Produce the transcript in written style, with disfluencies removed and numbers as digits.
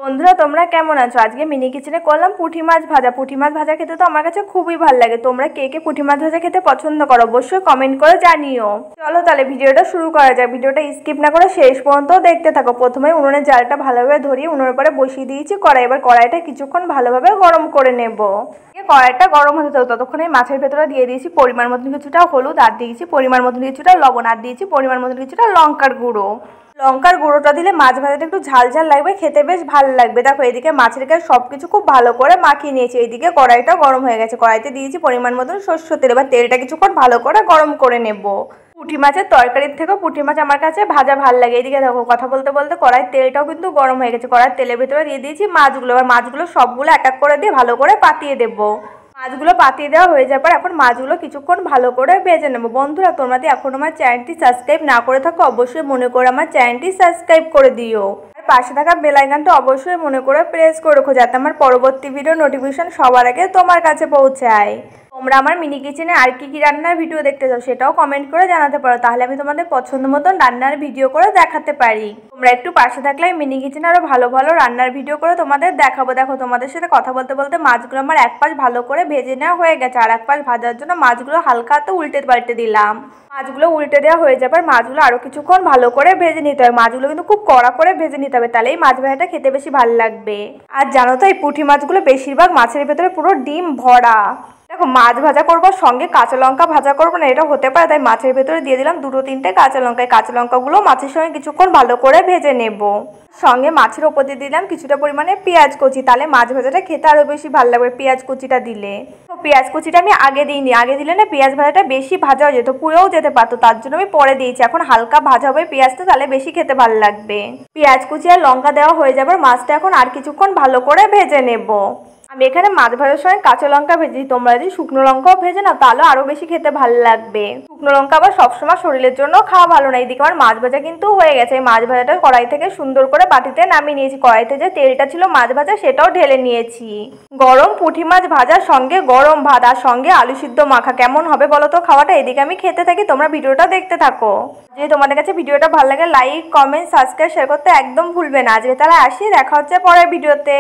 বন্ধুরা তোমরা কেমন আছো? আজকে মিনি কিচেনে করলাম পুঁটি মাছ ভাজা। পুঁটি মাছ ভাজা খেতে তো আমার কাছে খুবই ভালো লাগে। তোমরা কে কে পুঁটি মাছ ভাজা খেতে পছন্দ করো অবশ্যই কমেন্ট করে জানিও। চলো তাহলে ভিডিওটা শুরু করা যাক। ভিডিওটা স্কিপ না করে শেষ পর্যন্ত দেখতে থাকো। প্রথমে উনুনের জালটা ভালোভাবে ধরিয়ে উনুনের পরে বসিয়ে দিয়েছি কড়াই। এবার কড়াইটা কিছুক্ষণ ভালোভাবে গরম করে নেব। কড়াইটা গরম হতে থাকো ততক্ষণে মাছের ভেতরে দিয়ে দিয়েছি পরিমাণ মতন কিছুটা হলুদ, আর দিয়েছি পরিমাণ মতন কিছুটা লবণ, আর দিয়েছি পরিমাণ মতন কিছুটা লঙ্কার গুঁড়ো। লঙ্কার গুঁড়োটা দিলে মাছ ভাজাটা একটু ঝাল ঝাল লাগবে, খেতে বেশ ভালো লাগবে। দেখো এদিকে মাছের গায়ে সব কিছু খুব ভালো করে মাখিয়ে নিয়েছি। এইদিকে কড়াইটা গরম হয়ে গেছে, কড়াইতে দিয়েছি পরিমাণ মতন সরষের তেল। এবার তেলটা কিছুক্ষণ ভালো করে গরম করে নেব। পুঁটি মাছের তরকারির থেকেও পুঁটি মাছ আমার কাছে ভাজা ভালো লাগে। এইদিকে দেখো কথা বলতে বলতে কড়াইয়ের তেলটাও কিন্তু গরম হয়ে গেছে। কড়াইয়ের তেলের ভিতরে দিয়ে দিয়েছি মাছগুলো। এবার মাছগুলো সবগুলো এক এক করে দিয়ে ভালো করে পাতিয়ে দেবো। মাছগুলো পাতিয়ে দেওয়া হয়ে যাওয়ার পর এখন মাছগুলো কিছুক্ষণ ভালো করে ভেজে নেবো। বন্ধুরা তোমরা যদি এখন আমার চ্যানেলটি সাবস্ক্রাইব না করে থাকো অবশ্যই মনে করে আমার চ্যানেলটি সাবস্ক্রাইব করে দিও। আর পাশে থাকা বেল আইকনটা অবশ্যই মনে করে প্রেস করে রাখো যাতে আমার পরবর্তী ভিডিও নোটিফিকেশন সবার আগে তোমার কাছে পৌঁছায়। তোমরা আমার মিনি কিচেনে আর কি রান্নার ভিডিও দেখতে চাও সেটাও কমেন্ট করে জানাতে পারো, তাহলে আমি তোমাদের পছন্দ মতন রান্নার ভিডিও করে দেখাতে পারি। তোমরা একটু পাশে থাকলে মিনি কিচেনে আরো ভালো ভালো রান্নার ভিডিও করে তোমাদের দেখাবো। দেখো তোমাদের সাথে কথা বলতে বলতে মাছগুলো আমার এক পাশ ভালো করে ভেজে নেওয়া হয়ে গেছে, আর এক পাশ ভাজার জন্য মাছগুলো হালকা হাতে উল্টে পাল্টে দিলাম। মাছগুলো উল্টে দেওয়া হয়ে যাবার মাছগুলো আরো কিছুক্ষণ ভালো করে ভেজে নিতে হবে। মাছগুলো কিন্তু খুব কড়া করে ভেজে নিতে হবে, তাহলে এই মাছ ভাজাটা খেতে বেশি ভালো লাগবে। আর জানো তো এই পুঁটি মাছগুলো বেশিরভাগ মাছের ভেতরে পুরো ডিম ভরা। দেখো মাছ ভাজা করবার সঙ্গে কাঁচা লঙ্কা ভাজা করবো না, এটা হতে পারে, তাই মাছের ভেতরে দিয়ে দিলাম দুটো তিনটে কাঁচা লঙ্কা। কাঁচা লঙ্কাগুলো মাছের সঙ্গে কিছুক্ষণ ভালো করে ভেজে নেব। সঙ্গে মাছের ওপর দিয়ে দিলাম কিছুটা পরিমাণে পেঁয়াজ কুচি, তাহলে মাছ ভাজাটা খেতে আরও বেশি ভালো লাগবে পেঁয়াজ কুচিটা দিলে। তো পেঁয়াজ কুচিটা আমি আগে দিইনি, আগে দিলে না পেঁয়াজ ভাজাটা বেশি ভাজা হয়ে যেত, পুড়েও যেতে পারতো, তার জন্য আমি পরে দিয়েছি। এখন হালকা ভাজা হবে পেঁয়াজটা, তাহলে বেশি খেতে ভালো লাগবে। পেঁয়াজ কুচি আর লঙ্কা দেওয়া হয়ে যাবার মাছটা এখন আর কিছুক্ষণ ভালো করে ভেজে নেব। আমি এখানে মাছ ভাজার সময় কাঁচা লঙ্কা ভেজেছি, তোমরা যদি শুকনো লঙ্কাও ভেজে নাও তাহলে আরও বেশি খেতে ভালো লাগবে। শুকনো লঙ্কা আবার সবসময় শরীরের জন্য খাওয়া ভালো না। এইদিকে আমার মাছ ভাজা কিন্তু হয়ে গেছে। এই মাছ ভাজাটা কড়াই থেকে সুন্দর করে বাটিতে নামিয়ে নিয়েছি। কড়াইতে যে তেলটা ছিল মাছ ভাজা সেটাও ঢেলে নিয়েছি। গরম পুঁটি মাছ ভাজার সঙ্গে গরম ভাত আর সঙ্গে আলু সিদ্ধ মাখা কেমন হবে বলো তো খাওয়াটা। এদিকে আমি খেতে থাকি, তোমরা ভিডিওটা দেখতে থাকো। যদি তোমাদের কাছে ভিডিওটা ভালো লাগে লাইক কমেন্ট সাবস্ক্রাইব শেয়ার করতে একদম ভুলবে না। আজকে তাহলে আসি, দেখা হচ্ছে পরের ভিডিওতে।